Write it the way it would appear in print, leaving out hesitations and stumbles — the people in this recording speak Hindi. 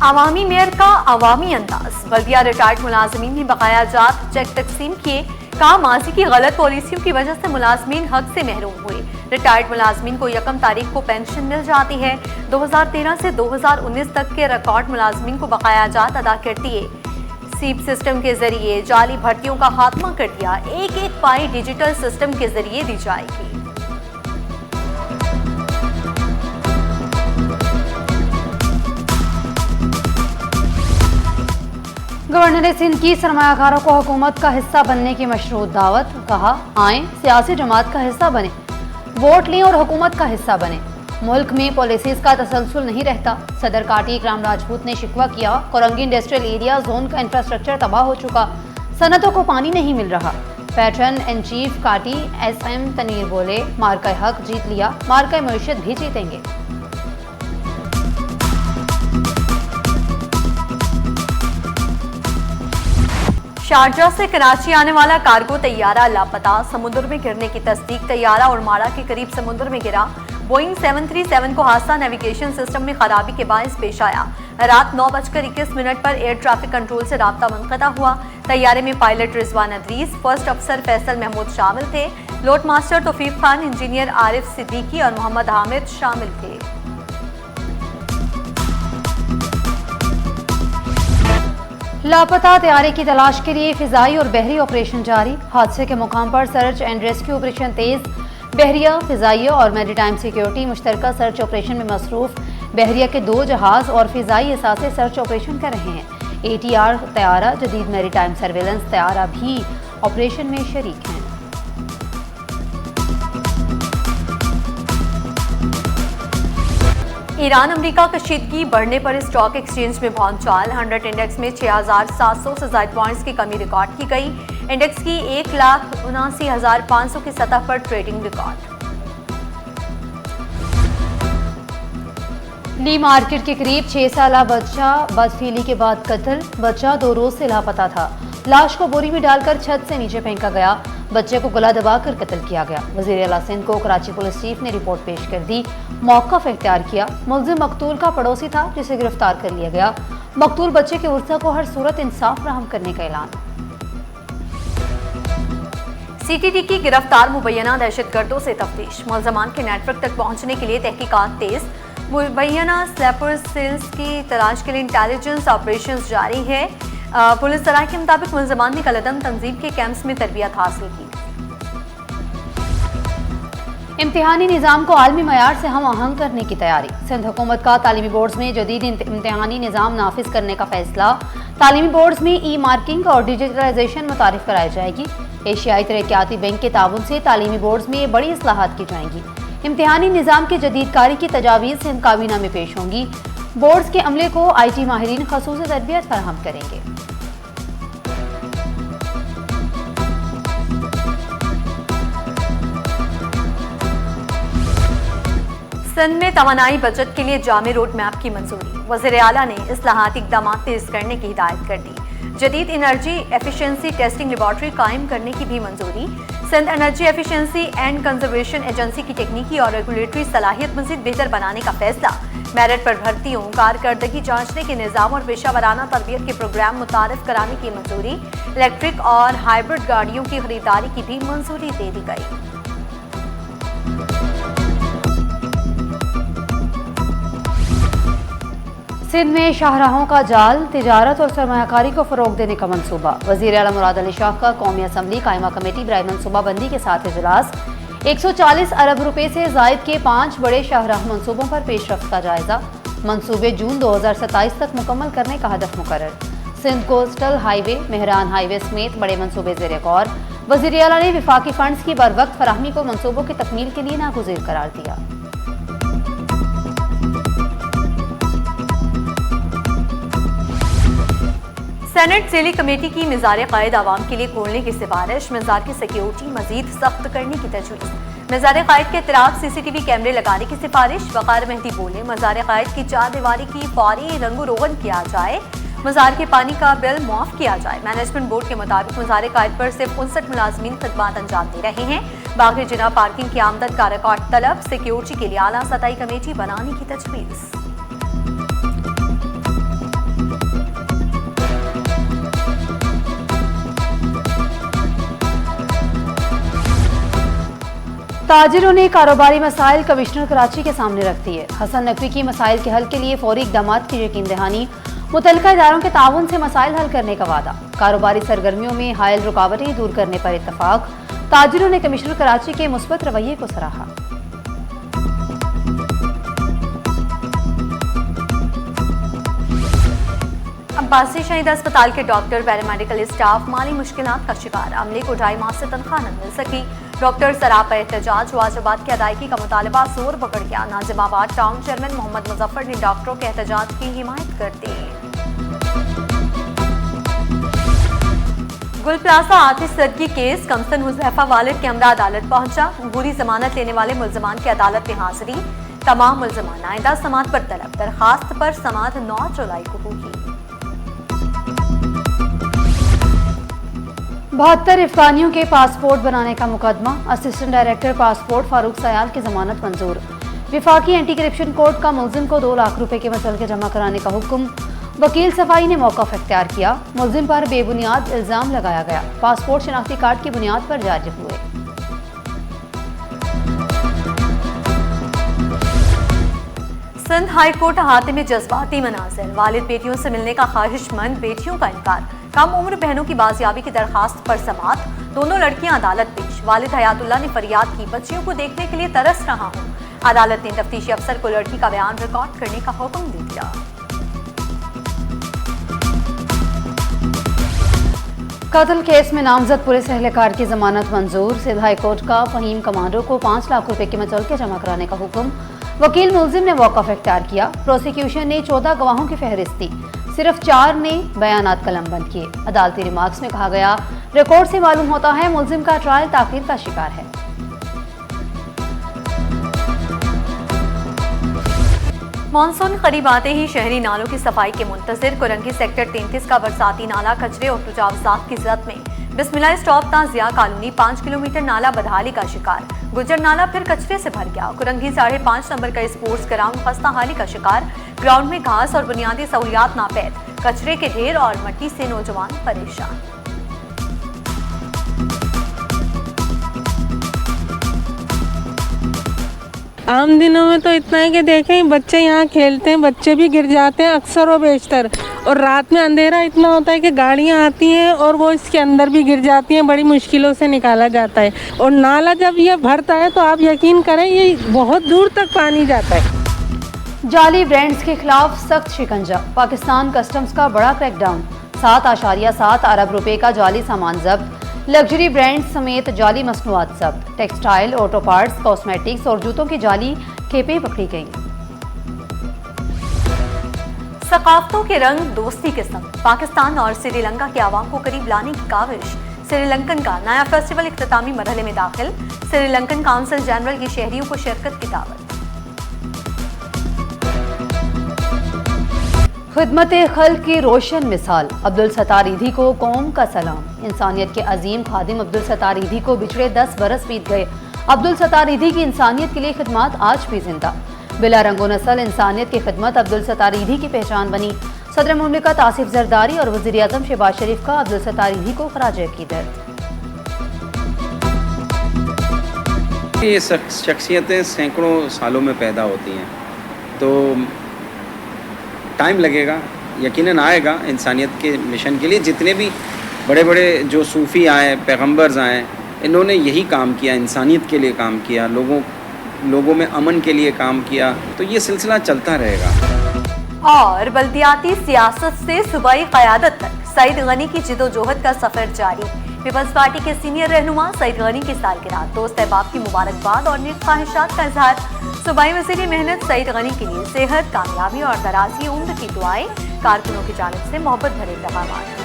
आवामी मेयर का आवामी अंदाज। बल्दिया रिटायर्ड मुलाजमीन ने बकाया जात चेक तकसीम किए। कहा माजी की गलत पॉलिसियों की वजह से मुलाजमीन हक से महरूम हुए। रिटायर्ड मुलाजमीन को 1 तारीख को पेंशन मिल जाती है। 2013 से 2019 तक के रिकॉर्ड मुलाजमीन को बकाया जात अदा कर दिए। सीप सिस्टम के जरिए जाली भर्तियों का खात्मा कर दिया। एक एक पाई डिजिटल सिस्टम के जरिए दी जाएगी। गवर्नर सिंध की सरमायाकारों को हुकूमत का हिस्सा बनने की मशरूत दावत। कहा आए सियासी जमात का हिस्सा बने, वोट लें और हुकूमत का हिस्सा बने। मुल्क में पॉलिसीज का तसलसल नहीं रहता। सदर काटी इकराम राजपूत ने शिकवा किया। कोरंगी इंडस्ट्रियल एरिया जोन का इंफ्रास्ट्रक्चर तबाह हो चुका, सनतों को पानी नहीं मिल रहा। पैटर्न इन चीफ काटी SM तनीर बोले मार्का हक जीत लिया, मार्का मईशत भी जीतेंगे। शारजा से कराची आने वाला कार्गो तैयारा लापता। समुद्र में गिरने की तस्दीक। तैयारा और माड़ा के करीब समुद्र में गिरा। बोइंग 737 को हादसा नेविगेशन सिस्टम में खराबी के बायस पेश आया। रात 9:21 पर एयर ट्रैफिक कंट्रोल से राब्ता मुनक़ता हुआ। तैयारे में पायलट रिजवान अदरीस, फर्स्ट अफसर फैसल महमूद शामिल थे। लोड मास्टर तौफीक खान, इंजीनियर आरिफ सिद्दीकी और मोहम्मद हामिद शामिल थे। लापता तैयारे की तलाश के लिए फिजाई और बहरी ऑपरेशन जारी। हादसे के मुकाम पर सर्च एंड रेस्क्यू ऑपरेशन तेज। बहरिया, फिजाइया और मैरीटाइम सिक्योरिटी मुश्तरका सर्च ऑपरेशन में मसरूफ। बहरिया के 2 जहाज और फिजाई असासे सर्च ऑपरेशन कर रहे हैं। ATR तैयारा, जदीद मैरीटाइम सर्वेलेंस तैयारा भी ऑपरेशन में शरीक हैं। ईरान अमेरिका कशीदगी बढ़ने पर स्टॉक एक्सचेंज में भौचाल। 100 इंडेक्स में 6700 से ज्यादा पॉइंट्स की कमी रिकॉर्ड की गई। इंडेक्स की 1,79,500 की सतह पर ट्रेडिंग रिकॉर्ड। ली मार्केट के करीब 6 साला बच्चा बदफीली के बाद कत्ल। बच्चा 2 रोज से लापता था। लाश को बोरी में डालकर छत से नीचे फेंका गया। बच्चे को गला दबाकर कत्ल किया गया। वज़ीर आला सिंध को कराची पुलिस चीफ ने रिपोर्ट पेश कर दी। मौक़िफ़ इख्तियार किया। मुल्ज़िम मकतूल का पड़ोसी था जिसे गिरफ्तार कर लिया गया। मकतूल बच्चे के उर्सा को हर सूरत इंसाफ फराहम करने का ऐलान। CTD की गिरफ्तार मुबैना दहशतगर्दों से तफ्तीश। मुलजमान के नेटवर्क तक पहुंचने के लिए तहकीकात तेज। मुबैना स्नैपर सेल्स की तलाश के लिए इंटेलिजेंस ऑपरेशन जारी है। पुलिस सराह के मुताबिक मुलजमान ने कलदम तंजीम के कैंप्स में तरबियत हासिल की। इम्तिहानी निज़ाम को आलमी मयार से हम आहंग करने की तैयारी। सिंध हुकूमत का तालीमी बोर्ड्स में जदीद इम्तिहानी निज़ाम नाफिज करने का फैसला। तालीमी बोर्ड्स में ई-मार्किंग और डिजिटलाइजेशन मुतारिफ कराई जाएगी। एशियाई तरक्याती बैंक के ताउन से तालीमी बोर्ड्स में बड़ी इस्लाहात की जाएंगी। इम्तिहानी निज़ाम की जदीदकारी की तजावीज़ सिंध काबीना में पेश होंगी। बोर्ड्स के अमले को IT माहिरीन खसूसी तरबियत फराहम करेंगे। सिंध में तवानाई बजट के लिए जामे रोड मैप की मंजूरी। वज़ीर आला ने इस्लाहाती इक़दाम तेज करने की हिदायत कर दी। जदीद एनर्जी एफिशिएंसी टेस्टिंग लेबॉर्ट्री कायम करने की भी मंजूरी। Sindh energy efficiency and conservation agency की टेक्निकी और रेगुलेटरी सलाहियत मज़ीद बेहतर बनाने का फैसला। मेरिट पर भर्तियों, कारकर्दगी जांचने के निज़ाम और पेशा वराना तरबियत के प्रोग्राम मुतारिफ कराने की मंजूरी। इलेक्ट्रिक और हाइब्रिड गाड़ियों की खरीदारी की भी मंजूरी दे दी गई। सिंध में शाहराहों का जाल, तिजारत और सरमायाकारी को फरोग देने का मंसूबा। वज़ीर आला मुराद अली शाह का कौमी असम्बली कायमा कमेटी बराए मनसूबाबंदी के साथ इजलास। 140 अरब रुपए से जायद के 5 बड़े शाहराह मंसूबों पर पेशरफ्त का जायजा। मंसूबे जून 2027 तक मुकम्मल करने का हदफ मुकर्रर। Sindh coastal highway, Mehran highway समेत बड़े मंसूबे ज़ेर गौर। वज़ीर आला ने विफाकी फंड्स की बरवक्त फराहमी को मंसूबों की तकमील के लिए नागुज़ीर करार दिया। सेनेट ज़ेली कमेटी की मिज़ार क़ायद आवाम के लिए खोलने की सिफारिश। मिज़ार की सिक्योरिटी मजीद सख्त करने की तजवीज़। मिज़ार क़ायद के इतराफ़ CCTV कैमरे लगाने की सिफारिश। वक़ार मेहदी बोले मज़ार क़ायद की 4 दीवारी की फौरी रंगो रोगन किया जाए। मज़ार के पानी का बिल मुआफ़ किया जाए। मैनेजमेंट बोर्ड के मुताबिक मज़ार क़ायद पर सिर्फ 59 मुलाजमीन खदमात अंजाम दे रहे हैं। बाकी जिना पार्किंग की आमदन का रिकॉर्ड तलब। सिक्योरिटी के लिए आला सतही कमेटी बनाने की तजवीज़। ताजिरों ने कारोबारी मसाइल कमिश्नर कराची के सामने रख दिए। हसन नकवी की मसाइल के हल के लिए फौरी इकदाम की यकीन दहानी, मुतल्लिका इदारों के ताउन से मसाइल हल करने का वादा, कारोबारी सरगर्मियों में हायल रुकावटें दूर करने पर इत्तफाक। ताजिरों ने कमिश्नर कराची के मुस्बत रवैये को सराहा। अब्बासी शहीद अस्पताल के डॉक्टर पैरामेडिकल स्टाफ माली मुश्किलात का शिकार, अमले को 2.5 माह से तनख्वाह न मिल सकी। डॉक्टर सराप पर एहतजाज, वाजिबात की अदायगी का मुतालबा जोर पकड़ गया। नाजिमाबाद टाउन चेयरमैन मोहम्मद मुजफ्फर ने डॉक्टरों के एहतजाज की हिमायत कर दी। गुल प्लाजा आतिश सदगी केस, कमसन हुज़ैफा वालिद के हमरा अदालत पहुंचा। बुरी जमानत लेने वाले मुल्जमान की अदालत में हाजिरी। तमाम मुल्जमान आइंदा समात पर तलब, दरखास्त पर समात 9 जुलाई को होगी। 72 अफगानियों के पासपोर्ट बनाने का मुकदमा, assistant director passport Farooq Sayal की जमानत मंजूर। विफाकी एंटी करप्शन कोर्ट का मुलजिम को 2 लाख रुपए के मसलके जमा कराने का हुक्म। वकील सफाई ने मौक़िफ़ इख्तियार किया। मुलजिम पर बेबुनियाद इल्जाम लगाया गया। पासपोर्ट शनाख्ती कार्ड की बुनियाद पर जारी हुए। सिंध हाई कोर्ट अहाते में जज्बाती मनाज़िर, वालिद बेटियों से मिलने का ख्वाहिशमंद, बेटियों का इनकार। कम उम्र बहनों की बाजियाबी की दरखास्त पर समात, दोनों लड़कियां अदालत पेश। वालिद हयातुल्लाह ने फरियाद की, बच्चियों को देखने के लिए तरस रहा हूं। अदालत ने तफ्तीशी अफसर को लड़की का बयान रिकॉर्ड करने का हुक्म दे दिया। कत्ल केस में नामजद पुलिस एहलकार की जमानत मंजूर। सिंध हाई कोर्ट का फहीम कमांडो को 5 लाख रुपए के मुचलके जमा कराने का हुक्म। वकील मुलजिम ने मौक़िफ़ इख्तियार किया। प्रोसिक्यूशन ने 14 गवाहों की फहरिस्त दी, सिर्फ 4 ने बयानात कलमबंद किए। अदालती रिमार्क्स में कहा गया, रिकॉर्ड से मालूम होता है मुलजिम का ट्रायल ताख़ीर का शिकार है। मानसून करीब आते ही शहरी नालों की सफाई के मुंतजिर। कुरंगी सेक्टर 33 का बरसाती नाला कचरे और तुजावजात की जद में। बिस्मिल्लाह स्टॉप ताजिया कॉलोनी 5 किलोमीटर नाला बदहाली का शिकार। गुजर नाला फिर कचरे से भर गया। कुरंगी 5.5 नंबर का स्पोर्ट्स ग्राउंड खस्ता हाली का शिकार। ग्राउंड में घास और बुनियादी सहूलियात नापैद, कचरे के ढेर और मिट्टी से नौजवान परेशान। आम दिनों में तो इतना है कि देखें बच्चे यहाँ खेलते हैं, बच्चे भी गिर जाते हैं अक्सर और बेशतर। और रात में अंधेरा इतना होता है कि गाड़ियाँ आती हैं और वो इसके अंदर भी गिर जाती हैं, बड़ी मुश्किलों से निकाला जाता है। और नाला जब ये भरता है तो आप यकीन करें ये बहुत दूर तक पानी जाता है। जाली ब्रांड्स के खिलाफ सख्त शिकंजा, पाकिस्तान कस्टम्स का बड़ा क्रैकडाउन। 7.7 अरब रुपए का जाली सामान जब्त। लग्जरी ब्रांड्स समेत जाली मसनूआत जब्त। टेक्सटाइल, ऑटो पार्ट्स, कॉस्मेटिक्स और जूतों की जाली खेपें पकड़ी गईं। सकाफतों के रंग दोस्ती के संग, पाकिस्तान और श्रीलंका के आवाम को करीब लाने की काविश। श्रीलंकन का नया फेस्टिवल इख्तितामी मरहले में दाखिल। श्रीलंकन काउंसिल जनरल की शहरियों को शिरकत की दावत। खिदमत खल्क की रोशन मिसाल, अब्दुल सत्तार ईधी को कौम का सलाम। इंसानियत के अजीम खादिम अब्दुल सत्तार ईधी को बिछड़े 10 बरस बीत गए। अब्दुल सत्तार ईधी की इंसानियत के लिए खिदमत आज भी जिंदा। बिला रंगो नस्ल इंसानियत की खिदमत अब्दुल सत्तार ईधी की पहचान बनी। सदर मुमलिकत आसिफ जरदारी और वज़ीर आज़म शहबाज शरीफ का अब्दुल सत्तार ईधी को खराज अक़ीदत। ये शख्सियतें सैकड़ों सालों में पैदा होती हैं, तो टाइम लगेगा, यकीनन आएगा। इंसानियत के मिशन के लिए जितने भी बड़े बड़े जो सूफ़ी आए, पैगम्बर्स आए, इन्होंने यही काम किया, इंसानियत के लिए काम किया, लोगों में अमन के लिए काम किया, तो ये सिलसिला चलता रहेगा। और बल्दियाती सियासत से सूबाई क़यादत तक सईद गनी की जिदोजहद का सफ़र जारी। पीपल्स पार्टी के सीनियर रहनुमा सईद गनी की सालगिरह, दोस्त अहबाब की मुबारकबाद और नेक ख्वाहिशात का इजहार। सूबाई वज़ीर मेहनत सईद गनी के लिए सेहत, कामयाबी और दराज़ी उम्र की दुआएं। कारकुनों की जानिब से मोहब्बत भरे पैगाम।